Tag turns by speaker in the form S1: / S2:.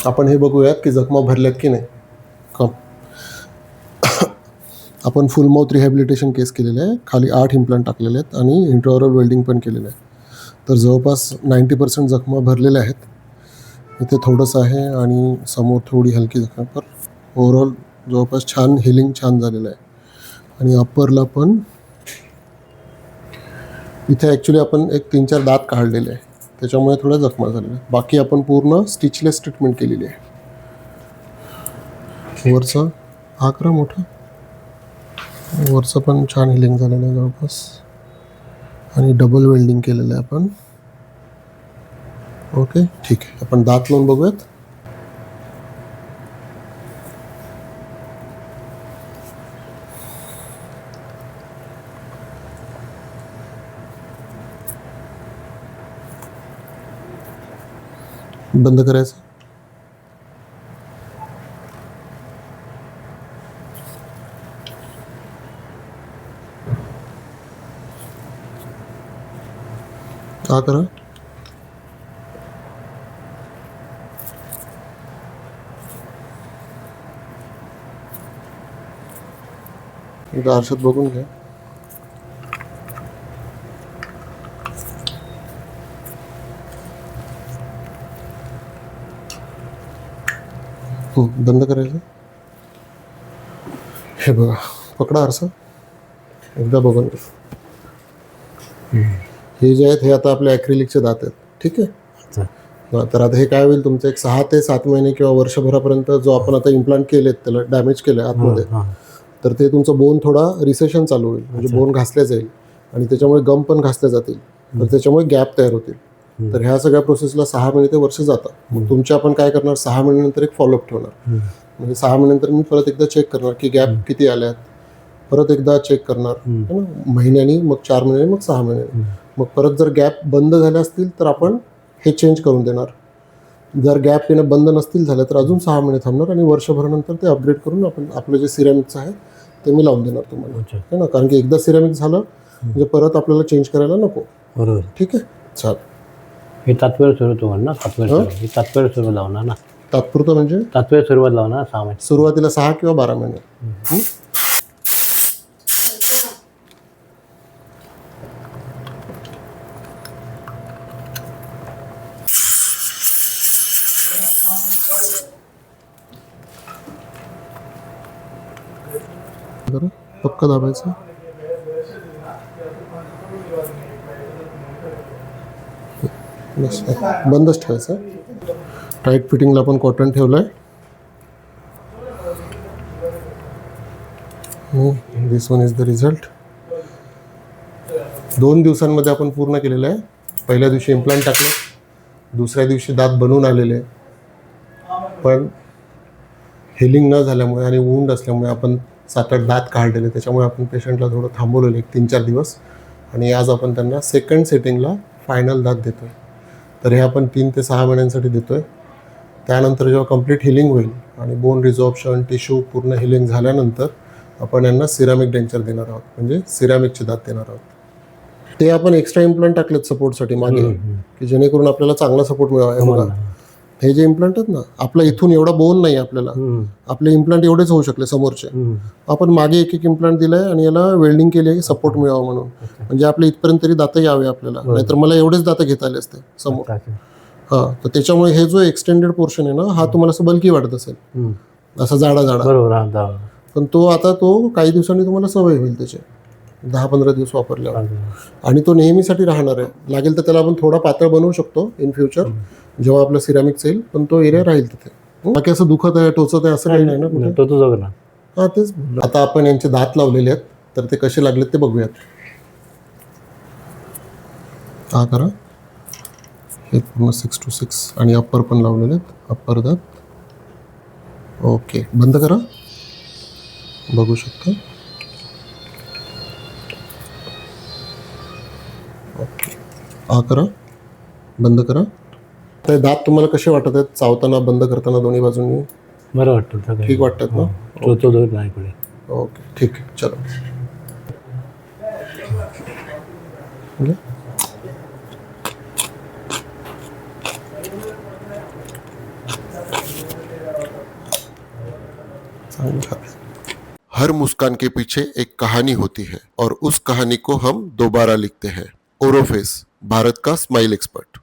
S1: आपण हे बघूयात की जखमा भरल्यात की नाही. कम आपण फुल माउथ रिहॅबिलिटेशन केस केलेले आहे. खाली 8 इम्प्लांट टाकलेले आहेत आणि इंट्राऑरल वेल्डिंग पण केलेलं आहे. तर जवळपास 90% जखमा भरलेल्या आहेत. इथे थोडंसं आहे आणि समोर थोडी हलकी जखमा. पर ओव्हरऑल जवळपास छान हिलिंग छान झालेलं आहे. आणि अप्परला पण इथे ॲक्च्युली आपण एक 3-4 दात काढलेले आहे, त्याच्यामुळे थोड्या जखमा झालेल्या. बाकी आपण पूर्ण स्टिचलेस ट्रीटमेंट केलेली आहे. वरचा आकडा मोठा, वरचं पण छान हिलिंग झालेलं आहे जवळपास. आणि डबल वेल्डिंग केलेलं आहे आपण. ओके ठीक आहे, आपण दात लावून बघूयात. बंद करायचं. का करा. एकदा आरशात बघून घ्या. बंद करायचं. हे बघा, पकडा आरसा, एकदा बघून घ्या. हे जे आहेत हे आता आपले ॲक्रिलिकचे दात आहेत. ठीक आहे. तर आता हे काय होईल, तुमचं एक 6 ते 7 महिने किंवा वर्षभरापर्यंत जो आपण आता इम्प्लांट केलेत त्याला डॅमेज केलं आहे आतमध्ये, तर ते तुमचं बोन थोडा रिसेशन चालू होईल. म्हणजे बोन घासल्या जाईल आणि त्याच्यामुळे गम पण घासल्या जातील. तर त्याच्यामुळे गॅप तयार होतील. तर ह्या सगळ्या प्रोसेसला 6 महिने ते वर्ष जातात. मग तुमच्या आपण काय करणार, 6 महिन्यानंतर एक फॉलोअप ठेवणार. म्हणजे 6 महिन्यानंतर मी परत एकदा चेक करणार की गॅप किती आल्यात. परत एकदा चेक करणार है ना, महिन्यानी, मग 4 महिन्यानी, मग 6 महिन्यानी. मग परत जर गॅप बंद झाले असतील तर आपण हे चेंज करून देणार. जर गॅप येणं बंद नसतील झालं तर अजून 6 महिने थांबणार आणि वर्षभरानंतर ते अपग्रेड करून आपण आपलं जे सिरॅमिकचं आहे ते मी लावून देणार तुम्हाला, है ना. कारण की एकदा सिरॅमिक झालं म्हणजे परत आपल्याला चेंज करायला नको. बरोबर. ठीक आहे. चाल,
S2: हे तात्पुरतं स्वरूप ना, तात्पुरतं स्वरूप लावणार ना.
S1: तात्पुरतं म्हणजे
S2: तात्पुरतं स्वरूपात लावणार 6 महिने.
S1: सुरुवातीला 6 किंवा 12 महिने. पक्का दाबायचं. बंदच ठेवायचं. टाईट फिटिंगला आपण कॉटन ठेवलं आहे. दिस वन इज द रिझल्ट. 2 दिवसांमध्ये आपण पूर्ण केलेलं आहे. पहिल्या दिवशी इम्प्लांट टाकले, दुसऱ्या दिवशी दात बनवून आलेले. पण हिलिंग न झाल्यामुळे आणि वुंड असल्यामुळे आपण 7-8 दात काढलेले. त्याच्यामुळे आपण पेशंटला थोडं थांबवलेलं 1-3-4 दिवस. आणि आज आपण त्यांना सेकंड सेटिंगला फायनल दात देतो आहे. तर हे आपण 3 ते 6 महिन्यांसाठी देतो आहे. त्यानंतर जेव्हा कंप्लीट हिलिंग होईल आणि बोन रिझॉर्प्शन, टिश्यू पूर्ण हिलिंग झाल्यानंतर आपण यांना सिरॅमिक डेंचर देणार आहोत. म्हणजे सिरॅमिकचे दात देणार आहोत. ते आपण एक्स्ट्रा इम्प्लांट टाकलेत सपोर्टसाठी मागे, की जेणेकरून आपल्याला चांगला सपोर्ट मिळावा. हे जे इम्प्लांट आहेत ना, आपला इथून एवढा बोन नाही आपल्याला, आपले इम्प्लांट एवढेच होऊ शकले समोरचे. आपण मागे एक इम्प्लांट दिलाय आणि याला वेल्डिंग केली आहे सपोर्ट मिळावा म्हणून. म्हणजे आपल्या इथपर्यंत तरी दात यावे आपल्याला, नाहीतर मला एवढेच दात घेता आले असते समोर. हां, तर त्याच्यामुळे हे जो एक्सटेंडेड पोर्शन आहे ना, हा तुम्हाला असं बल्की वाटत असेल, असा जाडा. पण तो आता तो काही दिवसांनी तुम्हाला सवय होईल त्याची, 10-15 दिवस वापरल्यावर. आणि तो नेहमीसाठी राहणार आहे. लागेल तर त्याला आपण थोडा पातळ बनवू शकतो इन फ्युचर जेव्हा आपलं सिरॅमिक येईल, पण तो एरिया राहील तिथे. बाकी असं दुखत आहे, टोचत आहे असं काही नाही ना. हां, तेच. आता आपण यांचे दात लावलेले आहेत, तर ते कसे लागलेत ते बघूयात. हा करा. हे पूर्ण 6 to 6 आणि अप्पर पण लावलेले आहेत. अप्पर दात. ओके, बंद करा. बघू शकता. ओके, हा करा. बंद करा. ते दात तुम्हाला कसे वाटत आहेत चावताना, बंद करताना दोन्ही बाजूंनी?
S2: बरं वाटतं.
S1: ठीक वाटतात ना? ओके ठीक आहे. चलो. चांगलं खाते.
S3: हर मुस्कान के पीछे एक कहानी होती है और उस कहानी को हम दोबारा लिखते हैं. ओरोफेस, भारत का स्माइल एक्सपर्ट.